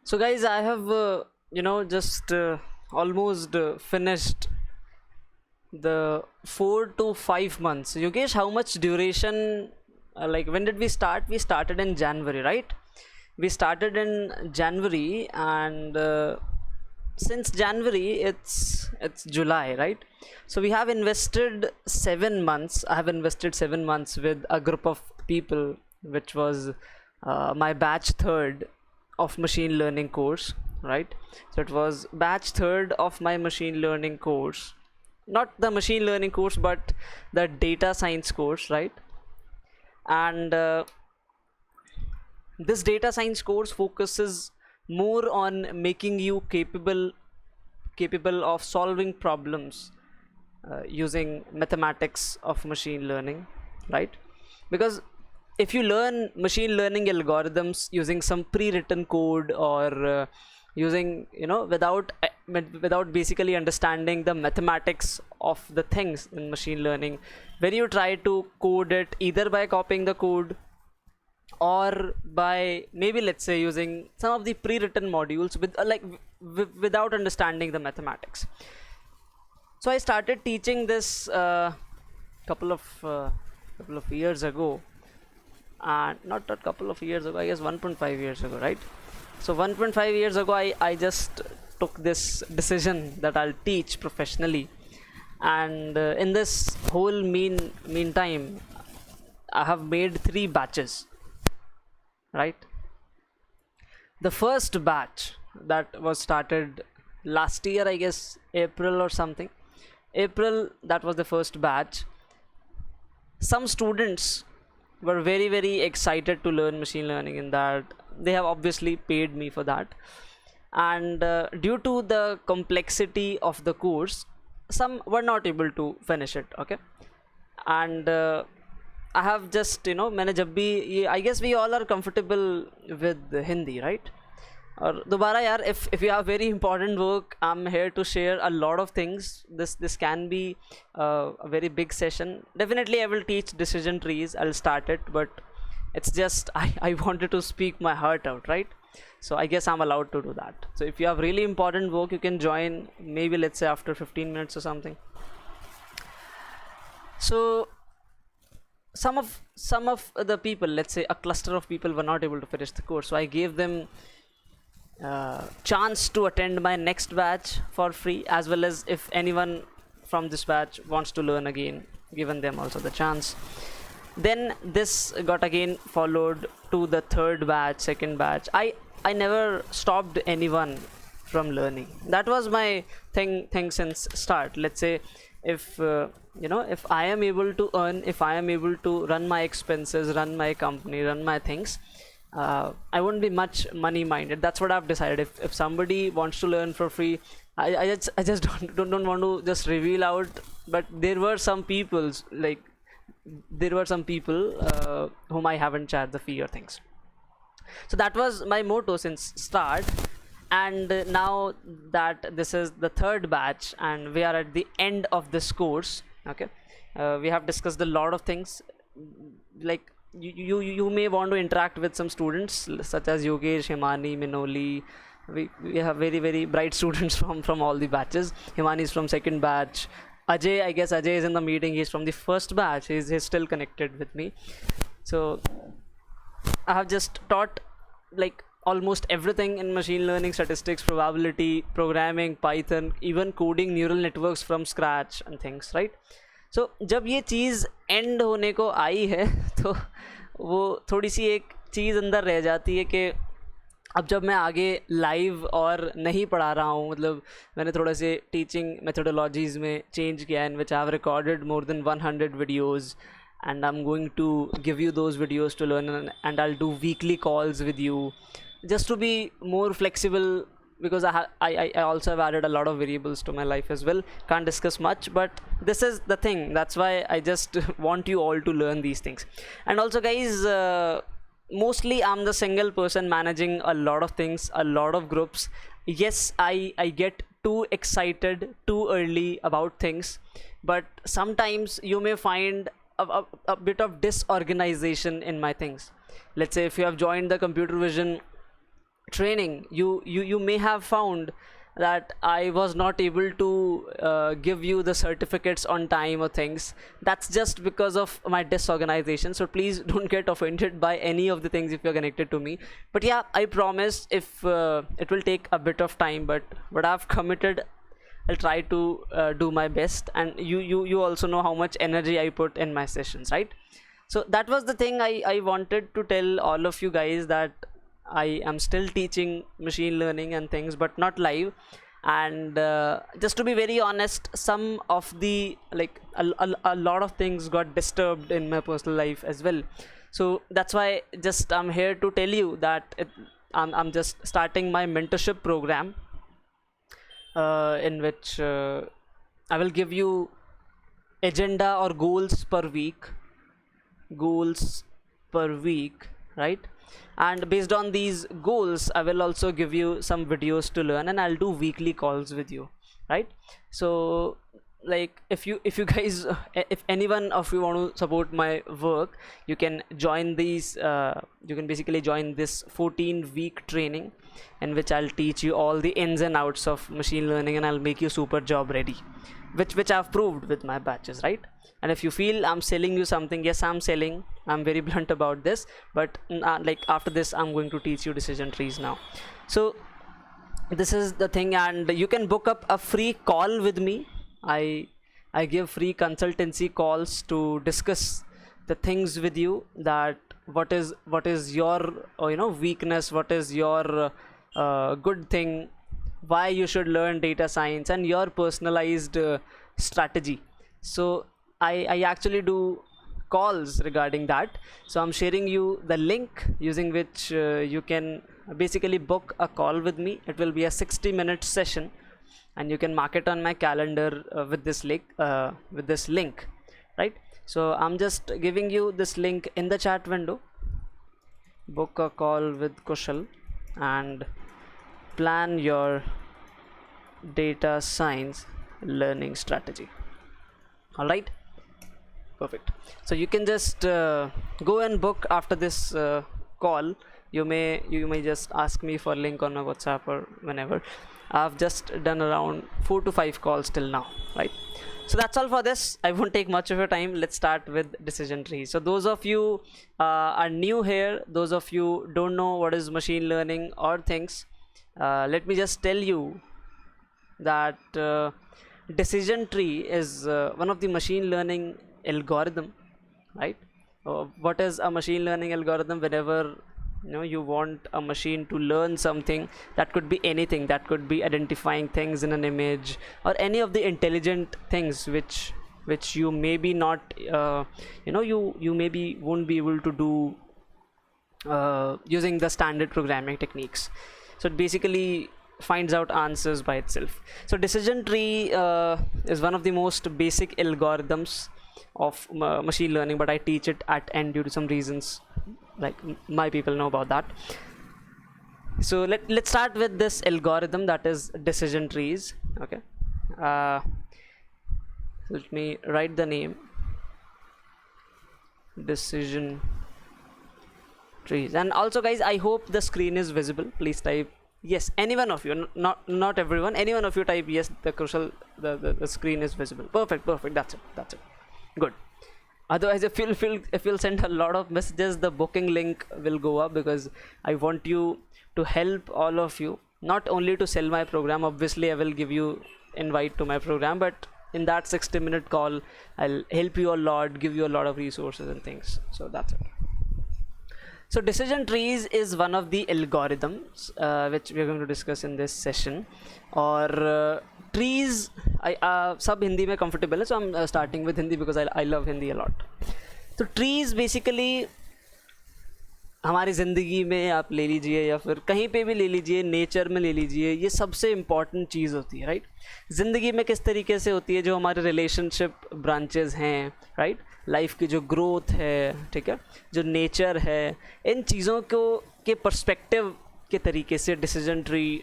So guys, I have just almost finished the 4 to 5 months. Yogesh, how much duration? Like when did we start? We started in January, right? We started in January, and since January it's July, right? So we have invested 7 months. I have invested 7 months with a group of people, which was my batch third of machine learning course, right? So it was batch third of my machine learning course, not the machine learning course but the data science course, right? And this data science course focuses more on making you capable of solving problems using mathematics of machine learning, right? Because if you learn machine learning algorithms using some pre-written code, or using without basically understanding the mathematics of the things in machine learning, when you try to code it either by copying the code or by maybe, let's say, using some of the pre-written modules with without understanding the mathematics. So I started teaching this couple of years ago, and not a couple of years ago, I guess 1.5 years ago, right? So 1.5 years ago, I just took this decision that I'll teach professionally, and in this whole meantime, I have made 3 batches, right? The first batch that was started last year, I guess April or something. April, that was the first batch. Some students were very excited to learn machine learning, in that they have obviously paid me for that, and due to the complexity of the course, some were not able to finish it, okay? And I have just, मैंने जब भी, I guess we all are comfortable with Hindi, right? और दोबारा यार, if you have very important work, I'm here to share a lot of things. This can be a very big session. Definitely I will teach decision trees, I'll start it, but it's just I wanted to speak my heart out, right? So I guess I'm allowed to do that. So if you have really important work, you can join maybe, let's say, after 15 minutes or something. So some of the people, let's say a cluster of people, were not able to finish the course, so I gave them chance to attend my next batch for free, as well as if anyone from this batch wants to learn again, given them also the chance. Then this got again followed to the third batch, second batch. I never stopped anyone from learning. That was my thing since start. Let's say if if I am able to earn, if I am able to run my expenses, run my company, run my things, I won't be much money minded. That's what I've decided. If somebody wants to learn for free, I just don't want to just reveal out, but there were some people whom I haven't charged the fee or things. So that was my motto since start. And now that this is the third batch and we are at the end of this course, okay, we have discussed a lot of things. Like you may want to interact with some students such as Yogesh, Himani, Minoli. We have very bright students from all the batches. Himani is from second batch. Ajay, I guess Ajay is in the meeting. He's from the first batch. He's still connected with me. So I have just taught like almost everything in machine learning, statistics, probability, programming, Python, even coding neural networks from scratch and things, right? So जब ये चीज़ and होने को आई है तो वो थोड़ी सी एक चीज़ अंदर रह जाती है कि अब जब मैं आगे लाइव और नहीं पढ़ा रहा हूँ, मतलब मैंने थोड़ा से टीचिंग मेथोडोलॉजीज़ में चेंज किया, in which I have recorded more than 100 videos, and I'm going to give you those videos to learn, and I'll do weekly calls with you just to be more flexible, because I also have added a lot of variables to my life as well. Can't discuss much, but this is the thing. That's why I just want you all to learn these things. And also guys, mostly I'm the single person managing a lot of things, a lot of groups. Yes, I get too excited too early about things, but sometimes you may find a bit of disorganization in my things. Let's say if you have joined the computer vision training, you may have found that I was not able to give you the certificates on time or things. That's just because of my disorganization, so please don't get offended by any of the things if you're connected to me. But yeah, I promise, if it will take a bit of time, but what I've committed, I'll try to do my best. And you also know how much energy I put in my sessions, right? So that was the thing I wanted to tell all of you guys, that I am still teaching machine learning and things, but not live. And just to be very honest, some of the a lot of things got disturbed in my personal life as well. So that's why just I'm here to tell you that I'm just starting my mentorship program, in which I will give you agenda or goals per week, right? And based on these goals, I will also give you some videos to learn, and I'll do weekly calls with you, right? So like, if you guys if anyone of you want to support my work, you can join these you can basically join this 14-week training, in which I'll teach you all the ins and outs of machine learning, and I'll make you super job ready, which I've proved with my batches, right? And if you feel I'm selling you something, yes, I'm selling, I'm very blunt about this, but like, after this I'm going to teach you decision trees now. So this is the thing, and you can book up a free call with me. I give free consultancy calls to discuss the things with you, that what is your weakness, what is your good thing, why you should learn data science, and your personalized strategy. So I actually do calls regarding that. So I'm sharing you the link using which you can basically book a call with me. It will be a 60-minute session, and you can mark it on my calendar with this link, right? So I'm just giving you this link in the chat window. Book a call with Kushal and plan your data science learning strategy. All right, perfect. So you can just go and book after this call. You may just ask me for link on my WhatsApp or whenever. I've just done around 4 to 5 calls till now, right? So that's all for this. I won't take much of your time. Let's start with decision trees. So those of you are new here, those of you don't know what is machine learning or things, let me just tell you that decision tree is one of the machine learning algorithm, right? What is a machine learning algorithm? Whenever you want a machine to learn something, that could be anything, that could be identifying things in an image, or any of the intelligent things which you maybe not you maybe won't be able to do using the standard programming techniques. So it basically finds out answers by itself. So decision tree is one of the most basic algorithms of machine learning, but I teach it at end due to some reasons, like my people know about that. So let's start with this algorithm, that is decision trees. Okay, let me write the name, decision trees. And also guys, I hope the screen is visible. Please type yes, any one of you, not everyone, any one of you type yes, the crucial the screen is visible. Perfect, that's it, good. Otherwise, if you'll send a lot of messages, the booking link will go up, because I want you to help all of you, not only to sell my program. Obviously I will give you invite to my program, but in that 60-minute call I'll help you a lot, give you a lot of resources and things. So that's it. So decision trees is one of the algorithms which we are going to discuss in this session. Or trees, सब हिंदी में comfortable है, so I'm starting with Hindi because I love Hindi a lot. तो trees basically हमारी ज़िंदगी में आप ले लीजिए, या फिर कहीं पे भी ले लीजिए, नेचर में ले लीजिए, ये सबसे इम्पॉर्टेंट चीज़ होती है, राइट? ज़िंदगी में किस तरीके से होती है, जो हमारे रिलेशनशिप ब्रांचेस हैं, राइट, लाइफ की जो ग्रोथ है, ठीक है, जो नेचर है, इन चीज़ों को के पर्सपेक्टिव के तरीके से decision tree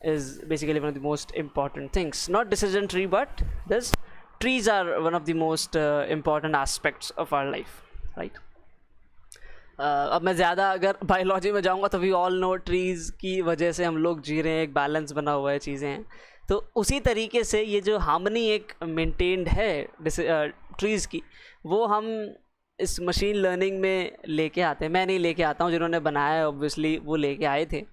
is basically one of the most important things. Not decision tree, but this trees are one of the most important aspects of our life, right? अब मैं ज़्यादा अगर बायोलॉजी में जाऊँगा तो वी ऑल नो ट्रीज़ की वजह से हम लोग जी रहे हैं, एक बैलेंस बना हुआ है, चीज़ें हैं। तो उसी तरीके से ये जो हार्मनी एक मेंटेन्ड है ट्रीज़ की, वो हम इस मशीन लर्निंग में लेके आते हैं। मैं नहीं लेके आता हूँ, जिन्होंने बनाया है ऑब्वियसली वो लेके आए थे।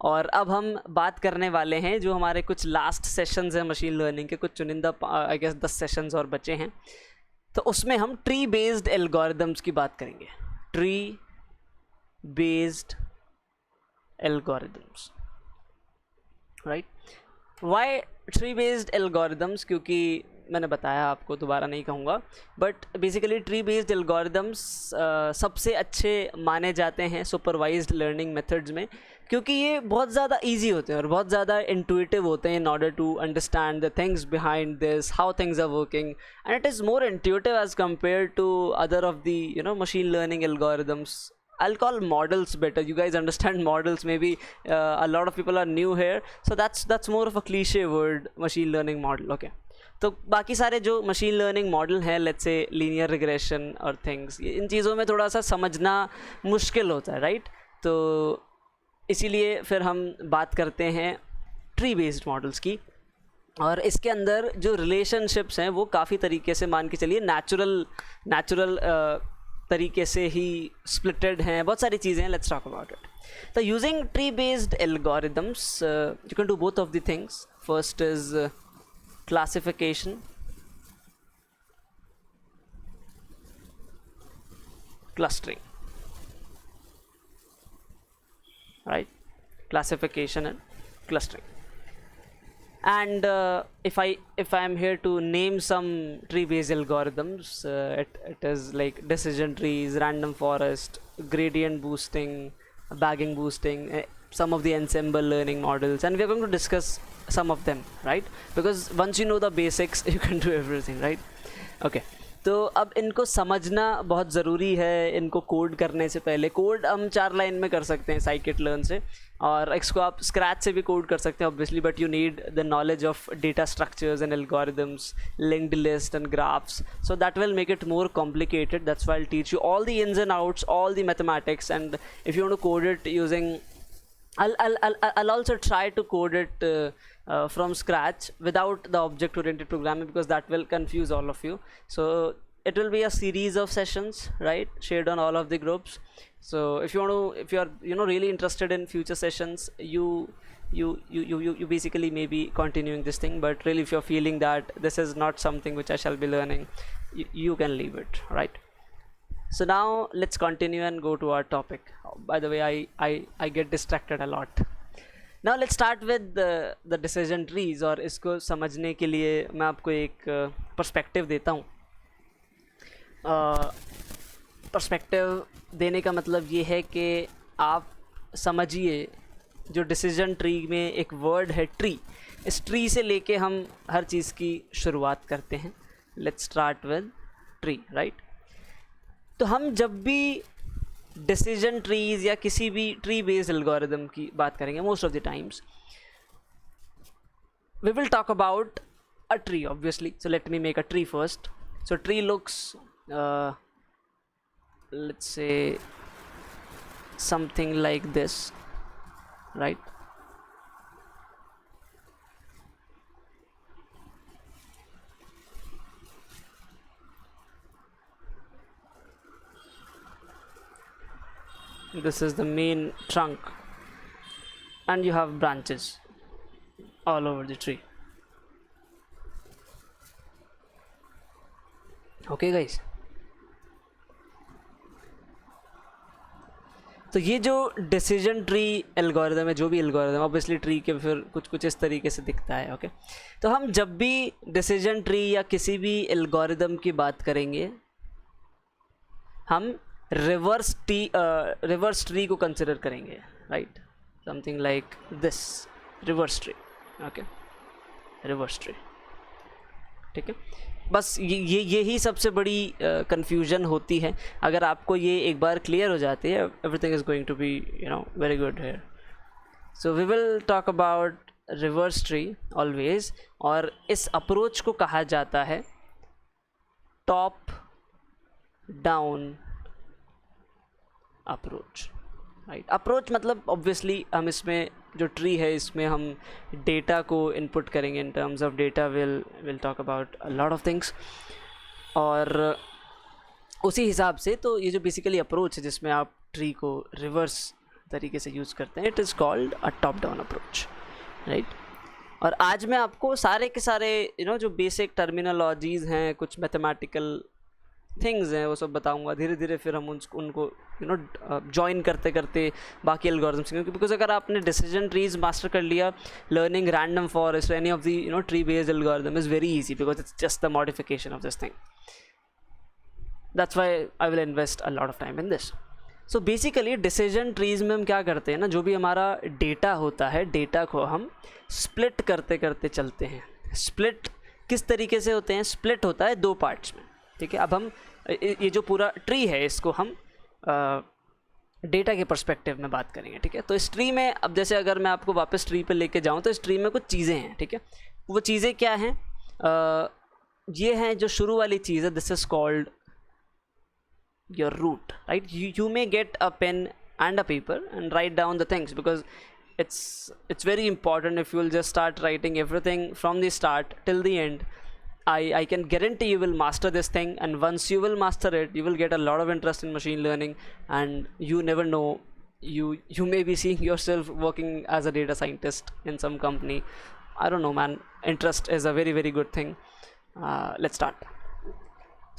और अब हम बात करने वाले हैं जो हमारे कुछ लास्ट सेशंस हैं मशीन लर्निंग के, कुछ चुनिंदा आई गेस 10 सेशंस और बचे हैं। तो उसमें हम ट्री बेस्ड एल्गोरिदम्स की बात करेंगे। Tree based algorithms, right. Why tree based algorithms? क्योंकि मैंने बताया, आपको दोबारा नहीं कहूँगा, but basically tree based algorithms सबसे अच्छे माने जाते हैं सुपरवाइज्ड लर्निंग मेथड्स में, क्योंकि ये बहुत ज़्यादा इजी होते हैं और बहुत ज़्यादा इंट्यूटिव होते हैं in order to understand the things behind this, how things are working, and it is more intuitive as compared to other of the machine learning algorithms. I'll call models better. You guys understand models. Maybe a lot of people are new here, so that's more of a cliche word, machine learning model. Okay. तो बाकी सारे जो machine learning model हैं, let's say linear regression और things, इन चीज़ों में थोड़ा सा समझना मुश्किल होता है, राइट? तो इसीलिए फिर हम बात करते हैं ट्री बेस्ड मॉडल्स की, और इसके अंदर जो रिलेशनशिप्स हैं वो काफ़ी तरीके से, मान के चलिए, नेचुरल तरीके से ही स्प्लिटेड हैं, बहुत सारी चीज़ें हैं। Let's talk about it. तो using tree based algorithms you can do both of the things. First is classification, clustering, right? Classification and clustering. And if I am here to name some tree based algorithms, it is like decision trees, random forest, gradient boosting, bagging boosting, some of the ensemble learning models, and we are going to discuss some of them, right? Because once you know the basics you can do everything, right? Okay, तो अब इनको समझना बहुत ज़रूरी है। इनको code करने से पहले, कोड हम 4 लाइन में कर सकते हैं साइकिट लर्न से, और इसको आप स्क्रैच से भी कोड कर सकते हैं obviously, but you need the knowledge of data structures and algorithms, linked list and graphs, so that will make it more complicated. That's why I teach you all the ins and outs, all the mathematics, and if you want to code it using, I'll also try to code it from scratch without the object oriented programming, because that will confuse all of you. So it will be a series of sessions, right, shared on all of the groups. So if you are really interested in future sessions, you basically may be continuing this thing, but really if you're feeling that this is not something which I shall be learning, you can leave it, right? So now let's continue and go to our topic. By the way, I get distracted a lot. Now let's start with the decision trees, और इसको समझने के लिए मैं आपको एक perspective देता हूँ। पर्सपेक्टिव देने का मतलब ये है कि आप समझिए, जो डिसीजन ट्री में एक वर्ड है ट्री, इस ट्री से लेके हम हर चीज़ की शुरुआत करते हैं। Let's start with tree, right? तो हम जब भी डिसीजन ट्रीज या किसी भी ट्री बेस्ड एल्गोरिदम की बात करेंगे, most of the times we will talk about a tree obviously. So let me make a tree first. So tree looks let's say something like this, right? This is the main trunk, and you have branches all over the tree. Okay guys, तो ये जो decision tree algorithm है, जो भी algorithm, obviously tree के फिर कुछ इस तरीके से दिखता है. ओके, तो हम जब भी डिसीजन ट्री या किसी भी एल्गोरिदम की बात करेंगे, हम रिवर्स ट्री को कंसिडर करेंगे, right? Something like this, reverse tree. Okay, reverse tree, ठीक है. बस यही सबसे बड़ी कन्फ्यूजन होती है. अगर आपको ये एक बार क्लियर हो जाती है, everything is going to be very good here. So we will talk about reverse tree always, और इस अप्रोच को कहा जाता है top down approach, right. Approach मतलब ऑब्वियसली हम इसमें जो ट्री है इसमें हम डेटा को इनपुट करेंगे. In terms of data will talk about a lot of things. और उसी हिसाब से तो ये जो बेसिकली अप्रोच है जिसमें आप ट्री को रिवर्स तरीके से यूज़ करते हैं, it is called a top down approach, right. और आज मैं आपको सारे के सारे जो बेसिक टर्मिनोलॉजीज़ हैं, कुछ मैथमेटिकल थिंग्स हैं, वो सब बताऊंगा. धीरे धीरे फिर हम उनको जॉइन करते करते बाकी एल्गोरिथम्स, क्योंकि बिकॉज अगर आपने डिसीजन ट्रीज मास्टर कर लिया, learning random forest, any of the tree based algorithm is very easy because it's just the modification of this thing. That's why I will invest a lot of time in this. So basically decision trees में हम क्या करते हैं ना, जो भी हमारा data होता है, डेटा को हम स्प्लिट करते करते चलते हैं. स्प्लिट किस तरीके से होते हैं? स्प्लिट होता है 2 पार्ट्स में, ठीक है. अब हम ये जो पूरा ट्री है इसको हम डेटा के पर्सपेक्टिव में बात करेंगे, ठीक है. तो इस ट्री में अब जैसे अगर मैं आपको वापस ट्री पे लेके जाऊँ तो इस ट्री में कुछ चीज़ें हैं, ठीक है. वो चीज़ें क्या हैं? ये हैं जो शुरू वाली चीज़ है, this is called your root, right? You may get a pen and a paper and write down the things, because it's very important. If you will just start writing everything from the start till the end, I can guarantee you will master this thing. And once you will master it, you will get a lot of interest in machine learning, and you never know, you may be seeing yourself working as a data scientist in some company. I don't know, man. Interest is a very, very good thing. Let's start.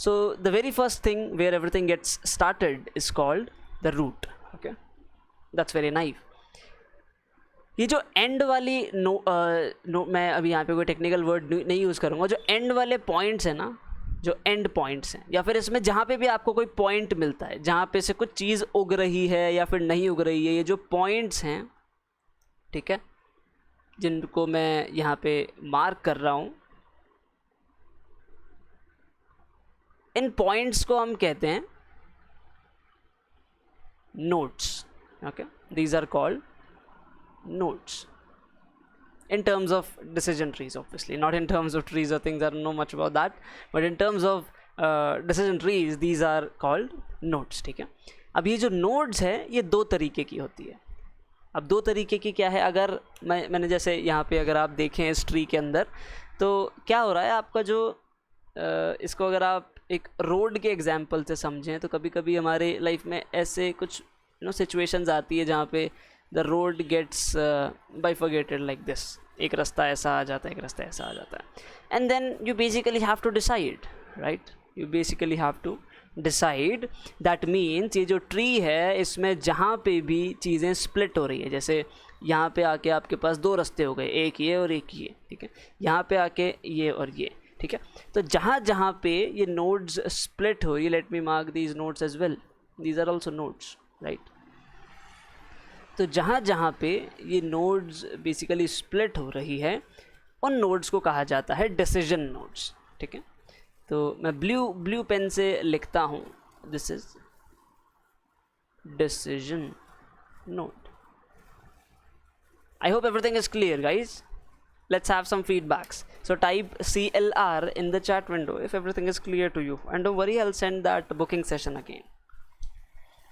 So the very first thing where everything gets started is called the root. Okay, that's very nice. ये जो and वाली मैं अभी यहाँ पे कोई technical word नहीं use करूँगा. जो एंड वाले पॉइंट्स हैं ना, जो एंड पॉइंट्स हैं, या फिर इसमें जहाँ पे भी आपको कोई पॉइंट मिलता है जहाँ पे से कुछ चीज़ उग रही है या फिर नहीं उग रही है, ये जो पॉइंट्स हैं, ठीक है, जिनको मैं यहाँ पे मार्क कर रहा हूँ, इन पॉइंट्स को हम कहते हैं nodes. Okay, these are called nodes in terms of decision trees, obviously not in terms of trees or things. I don't know much about that, but in terms of decision trees, these are called nodes, ठीक है. अब ये जो nodes है ये 2 तरीके की होती है. अब 2 तरीके की क्या है? अगर मैंने जैसे यहाँ पे अगर आप देखें इस ट्री के अंदर, तो क्या हो रहा है आपका जो इसको अगर आप एक रोड के एग्जाम्पल से समझें, तो कभी कभी हमारे लाइफ में ऐसे कुछ सिचुएशंस आती है जहाँ पे the road gets bifurcated like this. एक रास्ता ऐसा आ जाता है, एक रास्ता ऐसा आ जाता है, and then you basically have to decide, right. You basically have to decide. That means ये जो ट्री है इसमें जहाँ पे भी चीज़ें स्प्लिट हो रही है, जैसे यहाँ पे आके आपके पास 2 रास्ते हो गए, एक ये और एक ये, ठीक है. यहाँ पे आके ये और ये, ठीक है. तो जहाँ जहाँ पे ये नोड्स स्प्लिट हो रही है, let me mark these nodes as well, these are also nodes, right. तो जहाँ जहाँ पे ये नोड्स बेसिकली स्प्लिट हो रही है, उन नोड्स को कहा जाता है डिसीजन नोड्स, ठीक है. तो मैं ब्लू पेन से लिखता हूँ, this is decision node. I hope everything is clear guys. Let's have some feedbacks. So type CLR in the chat window if everything is clear to you, and don't worry, I'll send that booking session again.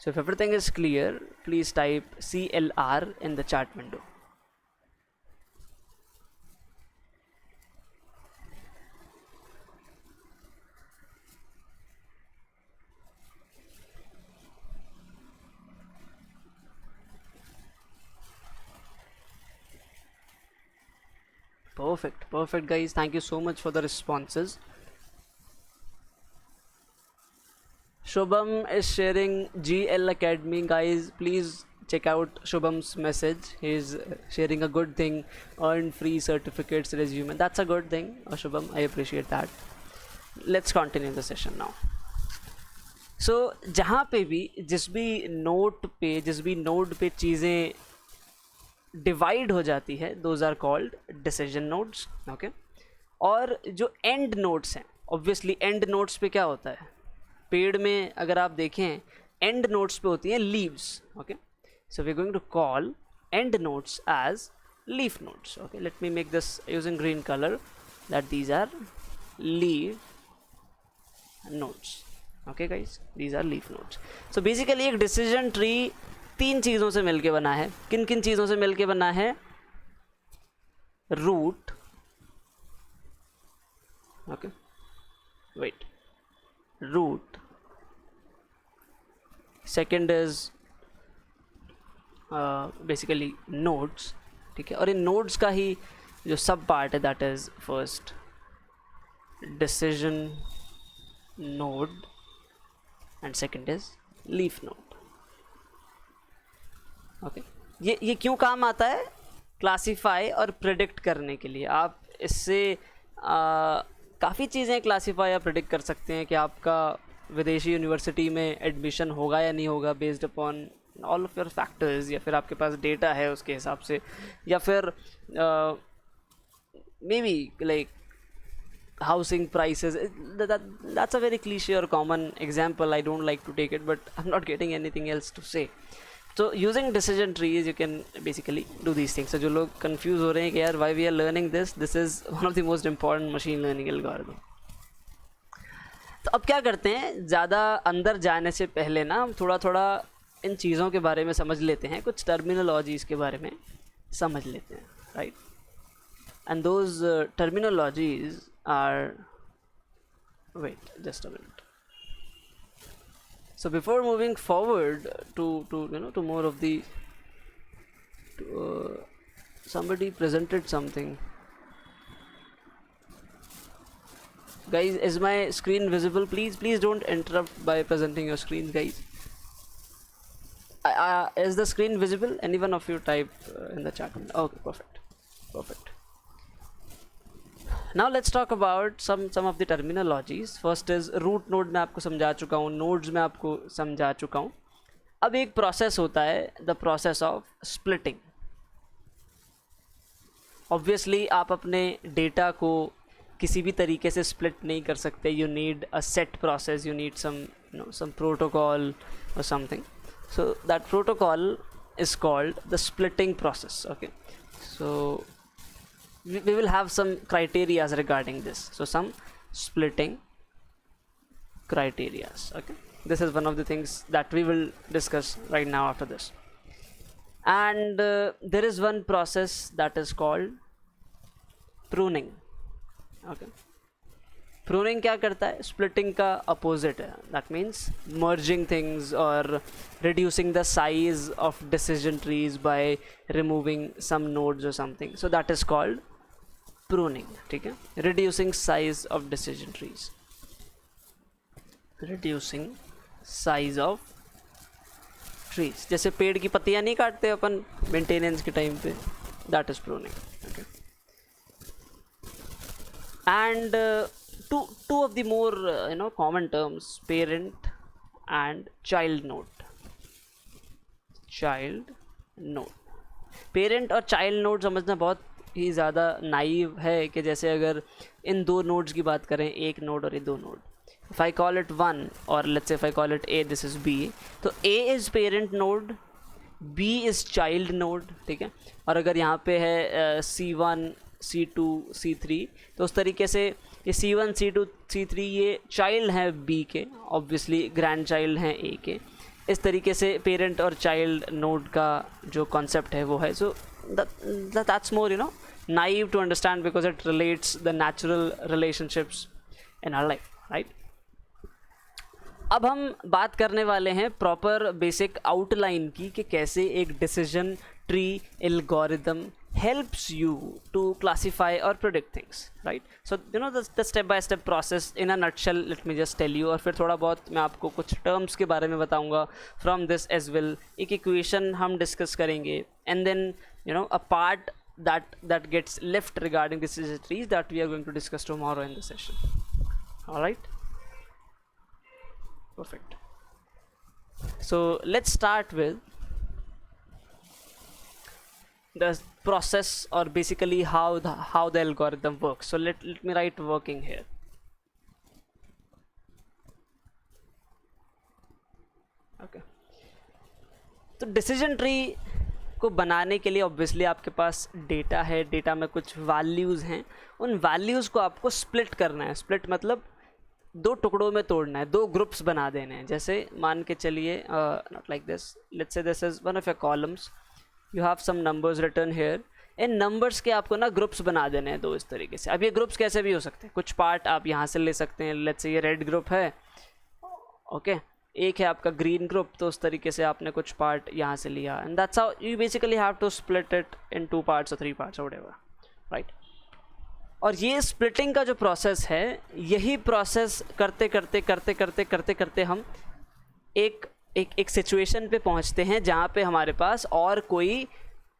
So if everything is clear, please type CLR in the chat window. Perfect guys, thank you so much for the responses. Shubham is sharing GL Academy. Guys, please check out Shubham's message. He's sharing a good thing, earn free certificates, resume. That's a good thing, Shubham, I appreciate that. Let's continue the session now. So जहाँ पे भी जिस भी node पे चीज़ें divide हो जाती है, those are called decision nodes. Okay. और जो एंड नोड्स हैं, ऑब्वियसली एंड नोड्स पे क्या होता है, पेड़ में अगर आप देखें एंड नोड्स पे होती हैं leaves. Okay. So we are going to call end nodes as leaf nodes. Okay, let me make this using green colour, that these are leaf nodes. Okay guys, these are leaf nodes. So basically एक decision tree 3 चीज़ों से मिलके बना है. किन किन चीज़ों से मिलके बना है? Root, okay wait, root, second is basically nodes, ठीक है. और इन नोड्स का ही जो सब पार्ट है that is first decision node and second is leaf node. Okay, ये क्यों काम आता है? क्लासीफाई और प्रिडिक्ट करने के लिए. आप इससे काफ़ी चीज़ें क्लासीफाई या प्रिडिक्ट कर सकते हैं कि आपका विदेशी यूनिवर्सिटी में एडमिशन होगा या नहीं होगा based upon all of your factors, या फिर आपके पास डेटा है उसके हिसाब से, या फिर may be like housing prices. That's a very cliche or common example. I don't like to take it, but I'm not getting anything else to say. So using decision trees you can basically do these things. So जो लोग confuse हो रहे हैं कि यार why we are learning this is one of the most important machine learning algorithm. तो अब क्या करते हैं, ज़्यादा अंदर जाने से पहले ना हम थोड़ा थोड़ा इन चीज़ों के बारे में समझ लेते हैं, कुछ टर्मिनोलॉजीज़ के बारे में समझ लेते हैं, right. And those terminologies are, wait just a minute. So before moving forward to you know to more of the somebody presented something. Guys, is my screen visible? Please don't interrupt by presenting your screen, guys. Is the screen visible? Anyone of you type in the chat. Okay, perfect. Now let's talk about some of the terminologies. First is root node. मैं आपको समझा चुका हूँ, nodes में आपको समझा चुका हूँ. अब एक प्रोसेस होता है, the process of splitting. Obviously आप अपने डेटा को किसी भी तरीके से split नहीं कर सकते. You need a set process. You need some protocol or something. So that protocol is called the splitting process. Okay, so we will have some criteria regarding this. So some splitting criteria. Okay, this is one of the things that we will discuss right now after this. And there is one process that is called pruning. Okay, pruning क्या करता है? splitting का opposite है. That means merging things or reducing the size of decision trees by removing some nodes or something. So that is called pruning. ठीक है, reducing size of decision trees, reducing size of trees. जैसे पेड़ की पत्तियां नहीं काटते अपन maintenance के time पे, that is pruning. Okay, and two of the more common terms, parent and child node. Child node, parent और child node समझना बहुत ही ज़्यादा नाइव है कि जैसे अगर इन दो नोड्स की बात करें, एक नोड और ये दो node, if I call it 1 or let's say if I call it A, this is B, तो A is parent node, B is child node. ठीक है, और अगर यहाँ पे है C1, C2, C3, तो उस तरीके से ये C1, C2, C3 ये चाइल्ड हैं B के, ऑब्वियसली ग्रैंड चाइल्ड हैं A के. इस तरीके से पेरेंट और चाइल्ड नोड का जो कॉन्सेप्ट है वो है. सो that's more naive to understand because it relates the natural relationships in our life, right? अब हम बात करने वाले हैं प्रॉपर बेसिक आउटलाइन की कि कैसे एक decision tree algorithm helps you to classify or predict things, right? So the step by step process in a nutshell, let me just tell you. और फिर थोड़ा बहुत मैं आपको कुछ terms के बारे में बताऊंगा from this as well. एक equation हम discuss करेंगे, and then a part that gets left regarding decision trees that we are going to discuss tomorrow in the session. All right, perfect. So let's start with the process, or basically how the algorithm works. So let me write working here. Okay, तो decision tree को बनाने के लिए obviously आपके पास data है, data में कुछ values हैं, उन वैल्यूज़ को आपको स्प्लिट करना है. स्प्लिट मतलब दो टुकड़ों में तोड़ना है, दो ग्रुप्स बना देने हैं। जैसे मान के चलिए not like this, let's say this is one of your columns, you have some numbers written here, in numbers के आपको ना ग्रुप्स बना देने हैं दो इस तरीके से। अब ये ग्रुप्स कैसे भी हो सकते हैं, कुछ पार्ट आप यहाँ से ले सकते हैं, लेट्स से ये रेड ग्रुप है, ओके, एक है आपका ग्रीन ग्रुप, तो उस तरीके से आपने कुछ पार्ट यहाँ से लिया, and that's how you basically have to split it in 2 parts और 3 पार्ट्स और व्हाटएवर, राइट। और ये स्प्लिटिंग का जो प्रोसेस है, यही प्रोसेस करते करते करते करते करते करते हम एक सिचुएशन पे पहुंचते हैं जहाँ पे हमारे पास और कोई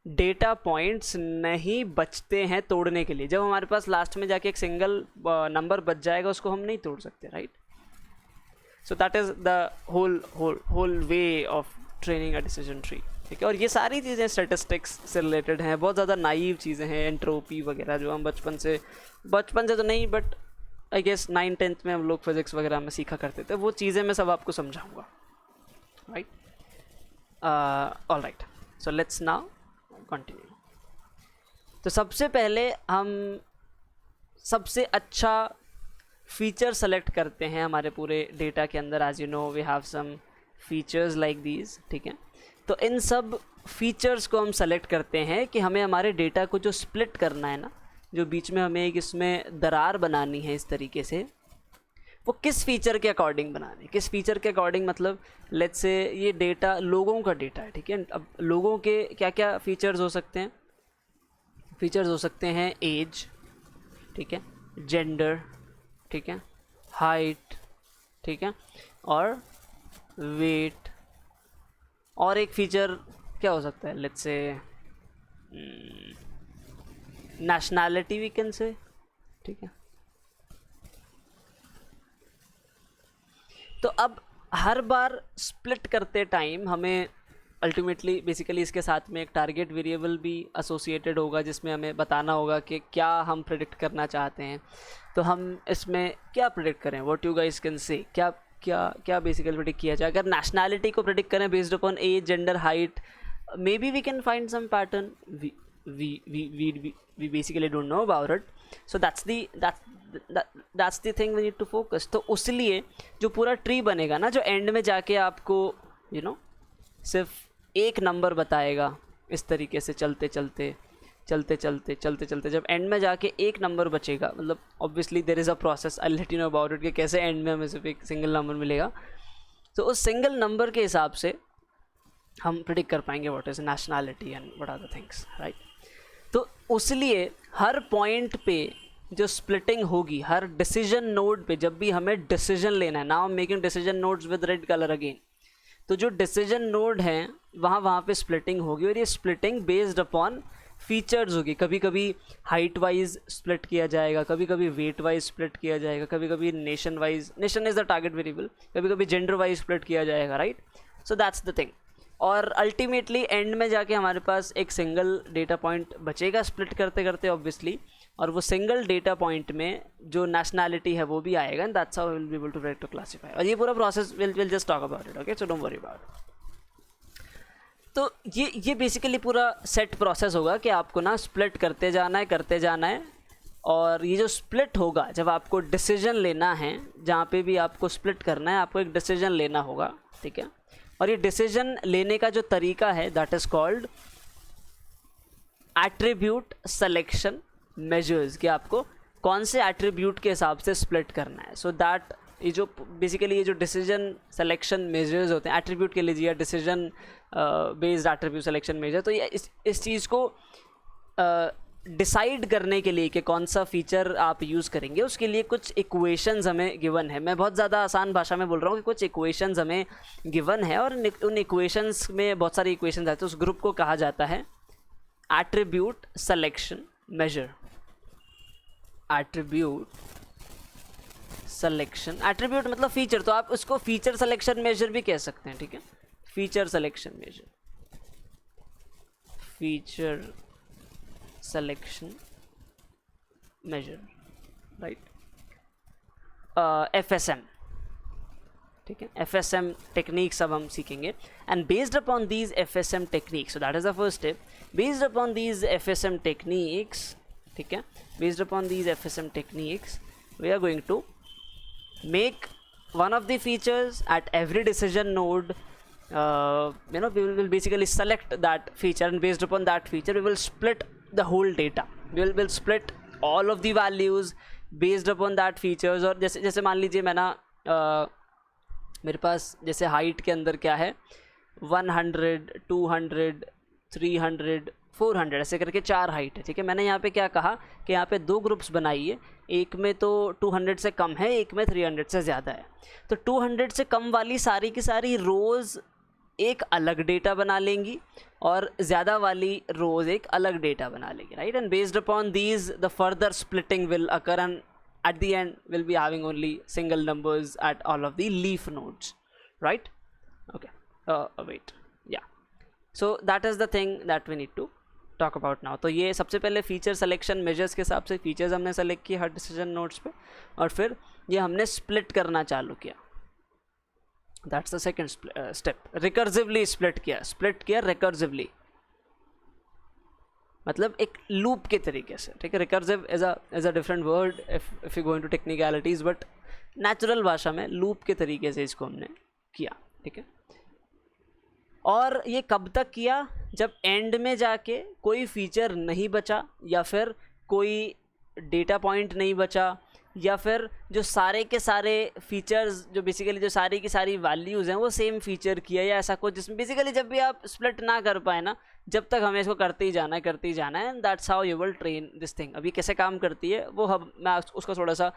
डेटा पॉइंट्स नहीं बचते हैं तोड़ने के लिए। जब हमारे पास लास्ट में जाके एक सिंगल नंबर बच जाएगा, उसको हम नहीं तोड़ सकते, right. So that is the whole way of training a decision tree, ठीक है। और ये सारी चीज़ें स्टैटिस्टिक्स से रिलेटेड हैं, बहुत ज़्यादा नाइव चीज़ें हैं, एंट्रोपी वगैरह जो हम बचपन से तो नहीं, बट आई गेस 9th-10th में हम लोग फिजिक्स वगैरह में सीखा करते थे, वो चीज़ें मैं सब आपको समझाऊंगा, right. All right, so let's now continue. तो सबसे पहले हम सबसे अच्छा फीचर सेलेक्ट करते हैं हमारे पूरे डेटा के अंदर। As you know we have some features like these, ठीक है। तो इन सब फीचर्स को हम सेलेक्ट करते हैं कि हमें हमारे डेटा को जो स्प्लिट करना है ना, जो बीच में हमें एक इसमें दरार बनानी है इस तरीके से, वो किस फीचर के अकॉर्डिंग बनानी है। किस फीचर के अकॉर्डिंग मतलब लेट्स से ये डेटा लोगों का डेटा है, ठीक है। अब लोगों के क्या क्या फीचर्स हो सकते हैं, फीचर्स हो सकते हैं एज, ठीक है, जेंडर, ठीक है, हाइट, ठीक है, और वेट, और एक फीचर क्या हो सकता है, let's say nationality we can say, ठीक है। तो अब हर बार स्प्लिट करते टाइम हमें अल्टीमेटली बेसिकली इसके साथ में एक टारगेट वेरिएबल भी एसोसिएटेड होगा, जिसमें हमें बताना होगा कि क्या हम प्रेडिक्ट करना चाहते हैं। तो हम इसमें क्या प्रेडिक्ट करें, what you guys can say, क्या क्या क्या बेसिकली प्रेडिक्ट किया जाए। अगर नेशनैलिटी को प्रेडिक्ट करें based upon age, gender, height, maybe we can find some pattern, we basically don't know about it, so that's the thing we need to focus। तो उसलिए जो पूरा ट्री बनेगा ना, जो एंड में जाके आपको यू नो सिर्फ एक नंबर बताएगा, इस तरीके से चलते चलते चलते चलते चलते चलते जब एंड में जाके एक नंबर बचेगा, मतलब obviously there is a process, I let you know about it, कि कैसे एंड में हमें सिर्फ एक सिंगल नंबर मिलेगा। तो उस सिंगल नंबर के हिसाब से हम प्रिडिक्ट कर पाएंगे what is nationality and what are the things, right. तो उसलिए हर पॉइंट पे जो स्प्लिटिंग होगी, हर डिसीजन नोड पे, जब भी हमें डिसीजन लेना है, now I am making decision nodes with red colour again, तो जो डिसीजन नोड हैं वहाँ पे स्प्लिटिंग होगी, और ये स्प्लिटिंग बेस्ड अपॉन फीचर्स होगी। कभी कभी हाइट वाइज स्प्लिट किया जाएगा, कभी कभी वेट वाइज स्प्लिट किया जाएगा, कभी कभी nation wise, nation is the target variable, कभी कभी जेंडर वाइज स्प्लिट किया जाएगा, right. So that's the thing. और अल्टीमेटली एंड में जाके हमारे पास एक सिंगल डेटा पॉइंट बचेगा स्प्लिट करते करते ऑब्वियसली, और वो सिंगल डेटा पॉइंट में जो नेशनैलिटी है वो भी आएगा, and that's how we will be able to predict to classify. और ये पूरा process will just talk about it, okay, so don't worry about it. तो ये बेसिकली पूरा सेट प्रोसेस होगा कि आपको ना स्प्लिट करते जाना है। और ये जो स्प्लिट होगा, जब आपको डिसीजन लेना है, जहाँ पे भी आपको स्प्लिट करना है, आपको एक डिसीजन लेना होगा, ठीक है। और ये डिसीजन लेने का जो तरीका है, that is called attribute selection measures, कि आपको कौन से एट्रीब्यूट के हिसाब से स्प्लिट करना है। सो दैट ये जो बेसिकली ये जो डिसीजन सिलेक्शन मेजर्स होते हैं, एट्रीब्यूट के लिए या decision based attribute selection measure, तो ये इस चीज़ को डिसाइड करने के लिए कि कौन सा फीचर आप यूज़ करेंगे, उसके लिए कुछ इक्वेशंस हमें गिवन है। मैं बहुत ज़्यादा आसान भाषा में बोल रहा हूँ कि कुछ इक्वेशंस हमें गिवन है, और उन इक्वेशंस में बहुत सारी इक्वेशंस आते हैं। उस ग्रुप को कहा जाता है attribute selection measure. Attribute selection, attribute मतलब फीचर, तो आप उसको फीचर सिलेक्शन मेजर भी कह सकते हैं, ठीक है। Feature selection measure, feature selection measure, right. FSM, ठीक है। FSM टेक्निक्स अब हम सीखेंगे, and based upon these FSM techniques, so that is the first step. Based upon these FSM techniques, ठीक है, based upon these FSM techniques we are going to make one of the features at every decision node. We will basically select that feature, and based upon that feature we will split the whole data. We'll split all of the values based upon that features. और जैसे मान लीजिए मैं ना मेरे पास जैसे height के अंदर क्या है 100, 200, 300, 400 ऐसे करके 4 हाइट है, ठीक है। मैंने यहाँ पे क्या कहा कि यहाँ पे 2 ग्रुप्स बनाइए, एक में तो 200 से कम है, एक में 300 से ज़्यादा है। तो 200 से कम वाली सारी की सारी रोज़ एक अलग डेटा बना लेंगी और ज़्यादा वाली रोज़ एक अलग डेटा बना लेंगी, right. And based upon these the further splitting will occur, and at the end we'll be having only single numbers at all of the leaf nodes, right? Okay, wait, yeah, so that is the thing that we need to talk about now. तो ये सबसे पहले feature selection measures के हिसाब से features हमने select किए हर decision nodes पे, और फिर ये हमने स्प्लिट करना चालू किया। That's the second step. Recursively split किया रिकर्सिवली, मतलब एक लूप के तरीके से, ठीक है। Recursive is a different word if you go into technicalities, but natural भाषा में लूप के तरीके से इसको हमने किया, ठीक है। और ये कब तक किया, जब एंड में जाके कोई फीचर नहीं बचा, या फिर कोई डेटा पॉइंट नहीं बचा, या फिर जो सारे के सारे फीचर्स जो बेसिकली जो सारी की सारी वैल्यूज़ हैं वो सेम फीचर किया, या ऐसा कुछ जिसमें बेसिकली जब भी आप स्प्लिट ना कर पाए ना, जब तक हमें इसको करते ही जाना है। And that's how you will train this thing. अभी कैसे काम करती है वो मैं उसका थोड़ा सा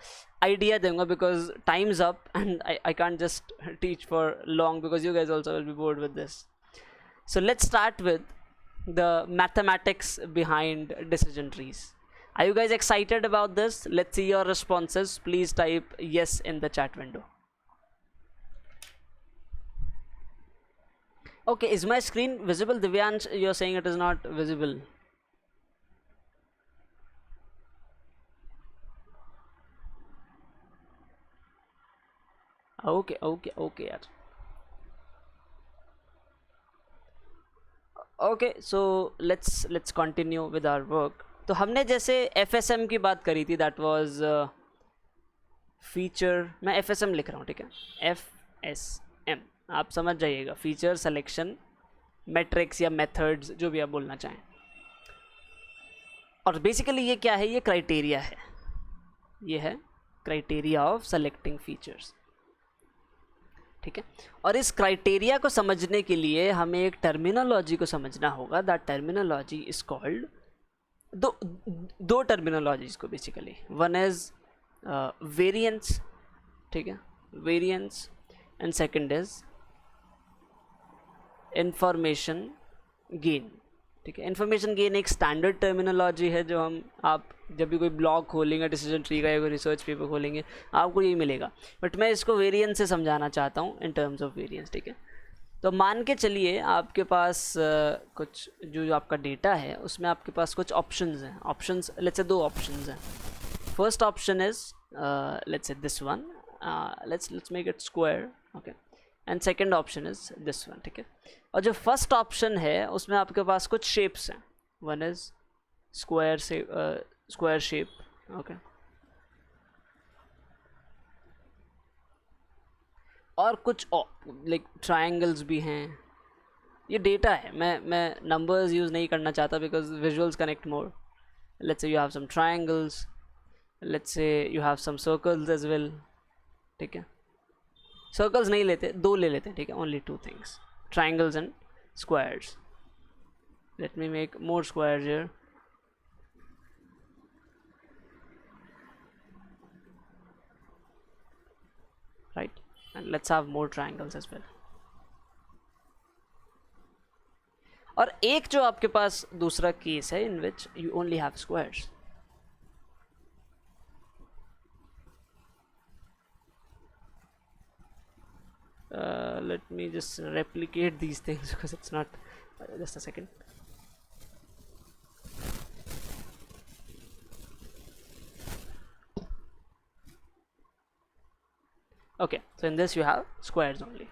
आइडिया दूंगा, because times up and I can't just teach for long because you guys also will be board with this. So let's start with the mathematics behind decision trees. Are you guys excited about this? Let's see your responses. Please type yes in the chat window. Okay, is my screen visible? Divyansh, you're saying it is not visible. Okay yaar. Okay, so let's continue with our work. तो हमने जैसे FSM की बात करी थी, that was feature, मैं FSM लिख रहा हूँ, ठीक है, FSM आप समझ जाइएगा, फीचर सिलेक्शन मैट्रिक्स या मेथड्स जो भी आप बोलना चाहें। और बेसिकली ये क्या है, ये क्राइटेरिया है, ये है क्राइटेरिया ऑफ सेलेक्टिंग फीचर्स, ठीक है। और इस क्राइटेरिया को समझने के लिए हमें एक टर्मिनोलॉजी को समझना होगा। दैट टर्मिनोलॉजी इज कॉल्ड, दो टर्मिनोलॉजीज को बेसिकली, वन इज वेरिएंस, ठीक है, variance, and second is information gain, ठीक है। इंफॉर्मेशन गेन एक स्टैंडर्ड टर्मिनोलॉजी है जो आप जब भी कोई ब्लॉग खोलेंगे डिसीजन ट्री का या कोई रिसर्च पेपर खोलेंगे आपको यही मिलेगा, बट मैं इसको वेरिएंस से समझाना चाहता हूँ इन टर्म्स ऑफ वेरिएंस, ठीक है। तो मान के चलिए आपके पास कुछ जो आपका डेटा है उसमें आपके पास कुछ ऑप्शंस हैं, ऑप्शंस लेट्स से 2 ऑप्शंस हैं। First option is let's say this one, let's make it square, okay, and second option is this one, ठीक है। और जो फर्स्ट ऑप्शन है उसमें आपके पास कुछ शेप्स हैं, one is square shape, okay, और कुछ लाइक ट्रायंगल्स भी हैं। ये डेटा है, मैं नंबर्स यूज़ नहीं करना चाहता because visuals connect more. Let's say you have some triangles, let's say you have some circles as well, ठीक है। सर्कल्स नहीं लेते, 2 ले लेते हैं, ठीक है, only 2 things, triangles and squares. Late me make more squares here, right, and let's have more triangles as well. और एक जो आपके पास दूसरा केस है in which you only have squares. Let me just replicate these things because it's not, just a second. Okay, so in this you have squares only.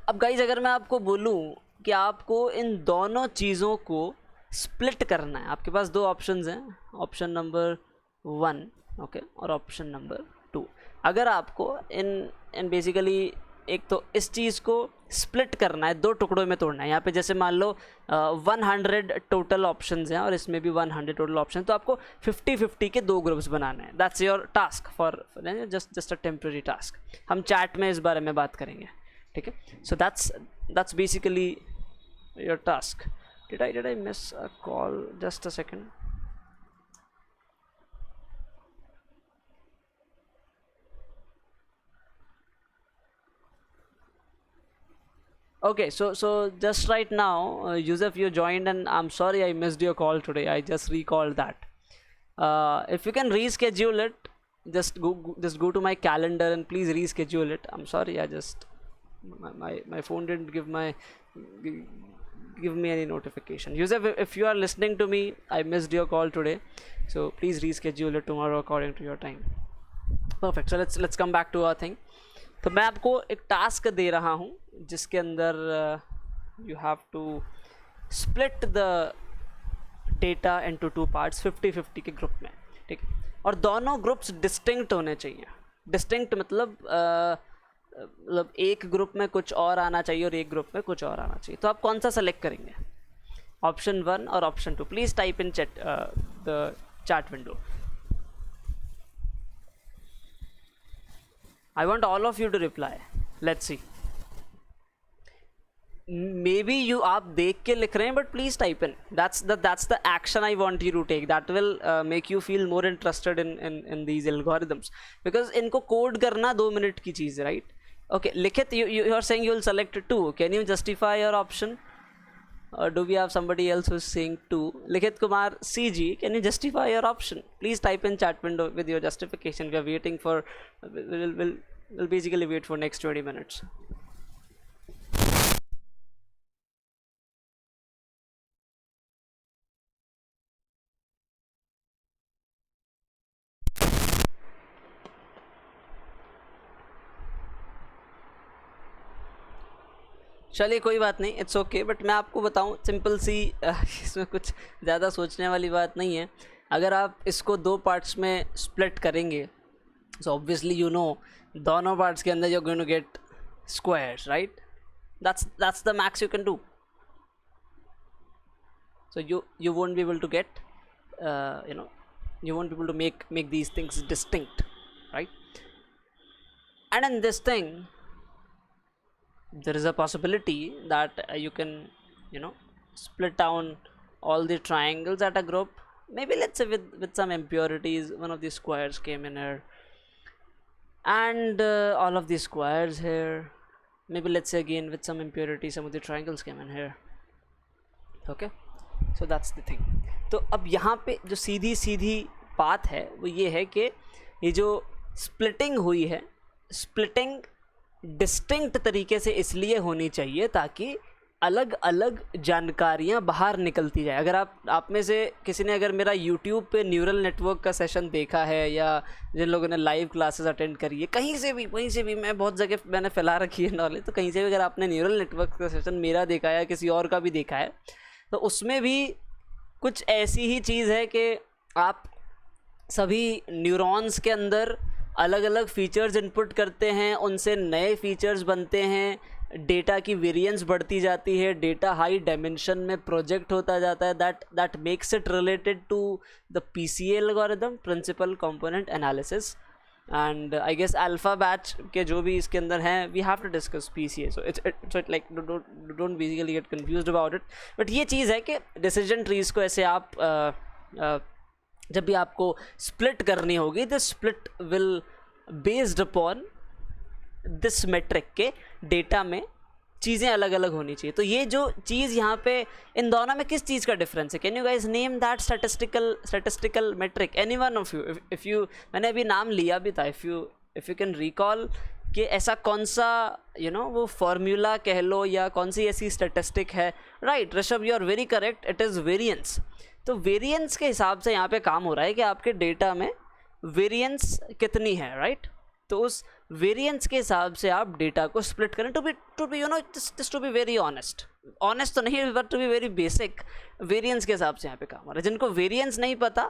अब guys अगर मैं आपको बोलूँ कि आपको इन दोनों चीज़ों को स्प्लिट करना है, आपके पास 2 ऑप्शंस हैं, ऑप्शन नंबर 1, ओके, और ऑप्शन नंबर 2। अगर आपको इन इन बेसिकली एक तो इस चीज़ को स्प्लिट करना है, 2 टुकड़ों में तोड़ना है। यहाँ पे जैसे मान लो 100 टोटल ऑप्शंस हैं और इसमें भी 100 टोटल ऑप्शन, तो आपको 50-50 के 2 ग्रुप्स बनाने हैं। That's your task for just a temporary task. हम चैट में इस बारे में बात करेंगे, ठीक है। So that's basically your task. Did I miss a call? Just a second. Okay, so just right now, Yusuf, you joined, and I'm sorry I missed your call today. I just recalled that. If you can reschedule it, just go to my calendar and please reschedule it. I'm sorry, I just my phone didn't give me any notification. Yusuf, if you are listening to me, I missed your call today, so please reschedule it tomorrow according to your time. Perfect. So let's come back to our thing. तो मैं आपको एक task दे रहा हूँ जिसके अंदर you have to split the data into 2 parts 50-50 के group में, ठीक है। और दोनों ग्रुप्स डिस्टिंक्ट होने चाहिए। डिस्टिंक्ट मतलब एक ग्रुप में कुछ और आना चाहिए और एक ग्रुप में कुछ और आना चाहिए। तो आप कौन सा सेलेक्ट करेंगे? ऑप्शन 1 और option 2। Please type in chat the chat window. I want all of you to reply. Let's see. Maybe you आप देख के लिख रहे हैं, but please type in. That's the action I want you to take. That will make you feel more interested in these algorithms. Because इनको code करना 2 minute की चीज़ है, right? Okay, लिखित, you are saying you will select 2. Can you justify your option? Or do we have somebody else who is saying 2? Likhit Kumar CG, can you justify your option? Please type in chat window with your justification. We are waiting for, we'll basically wait for next 20 minutes. चलिए कोई बात नहीं, it's okay. But मैं आपको बताऊं simple सी, इसमें कुछ ज़्यादा सोचने वाली बात नहीं है। अगर आप इसको 2 पार्ट्स में स्प्लिट करेंगे, सो ऑब्वियसली यू नो दोनों पार्ट्स के अंदर you are going to get squares, right? That's the max you can do. So you won't be able to get you won't be able to make these things distinct, right? And in this thing there is a possibility that you can split down all the triangles at a group. Maybe let's say with some impurities, one of these squares came in here, and all of these squares here. Maybe let's say again with some impurities some of the triangles came in here. Okay, so that's the thing. तो अब यहाँ पे जो सीधी बात है वो ये है कि ये जो स्प्लिटिंग हुई है, स्प्लिटिंग डिस्टिंक्ट तरीके से इसलिए होनी चाहिए ताकि अलग अलग जानकारियाँ बाहर निकलती जाए। अगर आप में से किसी ने अगर मेरा YouTube पे न्यूरल नेटवर्क का सेशन देखा है, या जिन लोगों ने लाइव क्लासेस अटेंड करी है, कहीं से भी मैं बहुत जगह मैंने फैला रखी है नॉलेज, तो कहीं से भी अगर आपने न्यूरल नेटवर्क का सेशन मेरा देखा है या किसी और का भी देखा है, तो उसमें भी कुछ ऐसी ही चीज़ है कि आप सभी न्यूरॉन्स के अंदर अलग अलग फीचर्स इनपुट करते हैं, उनसे नए फीचर्स बनते हैं, डेटा की वेरिएंस बढ़ती जाती है, डेटा हाई डायमेंशन में प्रोजेक्ट होता जाता है। That makes it related to the PCA algorithm, principal component analysis. And I guess alpha batch के जो भी इसके अंदर हैं, we have to discuss PCA, so it's like don't basically get confused about it. But ये चीज़ है कि डिसीजन ट्रीज को ऐसे आप जब भी आपको स्प्लिट करनी होगी, the split will based upon this metric के डेटा में चीज़ें अलग अलग होनी चाहिए। तो ये जो चीज़ यहाँ पे इन दोनों में किस चीज़ का डिफरेंस है? Can you guys name that statistical metric? Any one of you, if you, मैंने अभी नाम लिया भी था, इफ़ यू कैन रिकॉल कि ऐसा कौन सा वो फॉर्मूला कह लो या कौन सी ऐसी स्टैटिस्टिक है। Right Rishabh, you are very correct, it is variance. तो वेरिएंस के हिसाब से यहाँ पे काम हो रहा है कि आपके डेटा में वेरिएंस कितनी है, राइट? तो उस वेरिएंस के हिसाब से आप डेटा को स्प्लिट करें। टू बी वेरी ऑनेस्ट तो नहीं, but to be very basic, variance के हिसाब से यहाँ पे काम हो रहा है। जिनको वेरिएंस नहीं पता,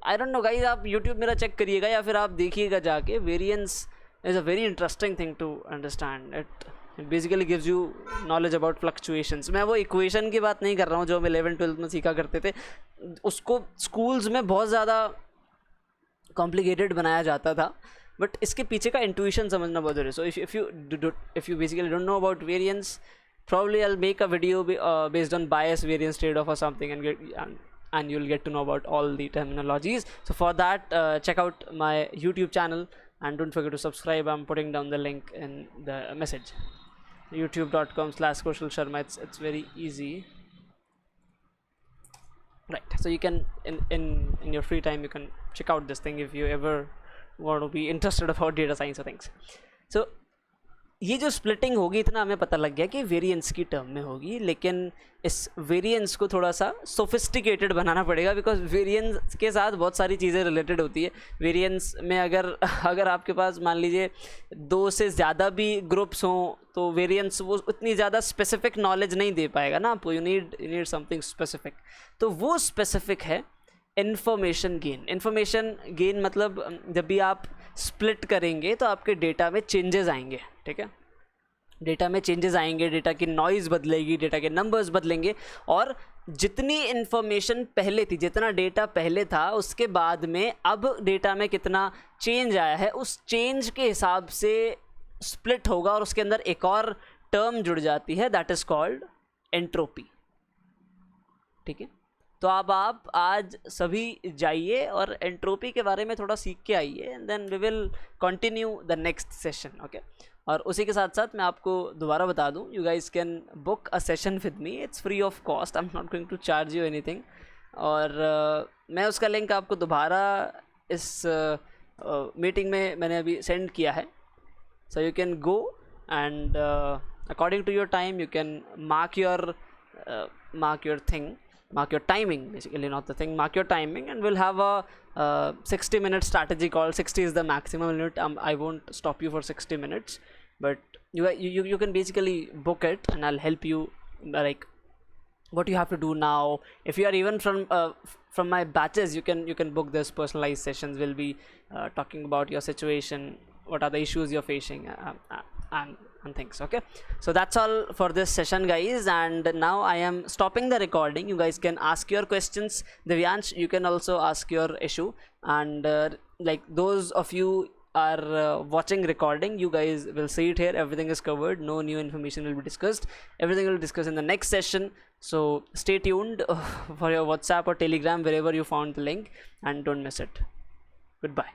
आई डोंट नो गाइस, आप यूट्यूब मेरा चेक करिएगा या फिर आप देखिएगा जाके, variance is a very interesting thing to understand. It basically gives you knowledge about fluctuations. मैं वो इक्वेशन की बात नहीं कर रहा हूँ जो हम 11th-12th में सीखा करते थे, उसको स्कूल्स में बहुत ज़्यादा कॉम्प्लिकेटेड बनाया जाता था, बट इसके पीछे का इंट्यूशन समझना बहुत ज़रूरी है. So if you basically don't know about variance, probably I'll make a video based on bias, variance, trade-off or something, and you'll get to know about all the terminologies. So for that, check out my YouTube channel and don't forget to subscribe. I'm putting down the link in the message. youtube.com/Kaushal Sharma. It's very easy, right? So you can in your free time you can check out this thing if you ever want to be interested about data science or things. So ये जो splitting होगी, इतना हमें पता लग गया कि variance की टर्म में होगी, लेकिन इस वेरिएंस को थोड़ा सा सोफिस्टिकेटेड बनाना पड़ेगा, बिकॉज वेरिएंस के साथ बहुत सारी चीज़ें रिलेटेड होती है. वेरिएंस में अगर आपके पास मान लीजिए 2 से ज़्यादा भी ग्रुप्स हों, तो वेरिएंस वो उतनी ज़्यादा स्पेसिफिक नॉलेज नहीं दे पाएगा ना आपको. You need something specific. तो वो स्पेसिफिक है इन्फॉर्मेशन गेन. इन्फॉर्मेशन गेन मतलब जब भी आप स्प्लिट करेंगे तो आपके डेटा में चेंजेस आएंगे, ठीक है. डेटा में चेंजेस आएंगे, डेटा की नॉइज़ बदलेगी, डेटा के नंबर्स बदलेंगे, और जितनी इन्फॉर्मेशन पहले थी, जितना डेटा पहले था, उसके बाद में अब डेटा में कितना चेंज आया है, उस चेंज के हिसाब से स्प्लिट होगा, और उसके अंदर एक और टर्म जुड़ जाती है, दैट इज़ कॉल्ड एंट्रोपी. ठीक है. तो अब आप आज सभी जाइए और एंट्रोपी के बारे में थोड़ा सीख के आइए, and then we will continue the next session. Okay. और उसी के साथ साथ मैं आपको दोबारा बता दूं, you guys can book a session with me. It's free of cost. I am not going to charge you anything. और मैं उसका लिंक आपको दोबारा इस मीटिंग में मैंने अभी सेंड किया है. So you can go and according to your time you can mark your thing. Mark your timing, basically, not the thing. Mark your timing, and we'll have a 60-minute strategy call. 60 is the maximum limit. I won't stop you for 60 minutes, but you can basically book it, and I'll help you, like what you have to do now. If you are even from my batches, you can book this personalized sessions. We'll be talking about your situation, what are the issues you're facing, and things. Okay, so that's all for this session, guys, and now I am stopping the recording. You guys can ask your questions. Divyansh, you can also ask your issue, and like those of you are watching recording, you guys will see it here. Everything is covered. No new information will be discussed. Everything will be discussed in the next session, so stay tuned for your WhatsApp or Telegram, wherever you found the link, and don't miss it. Goodbye.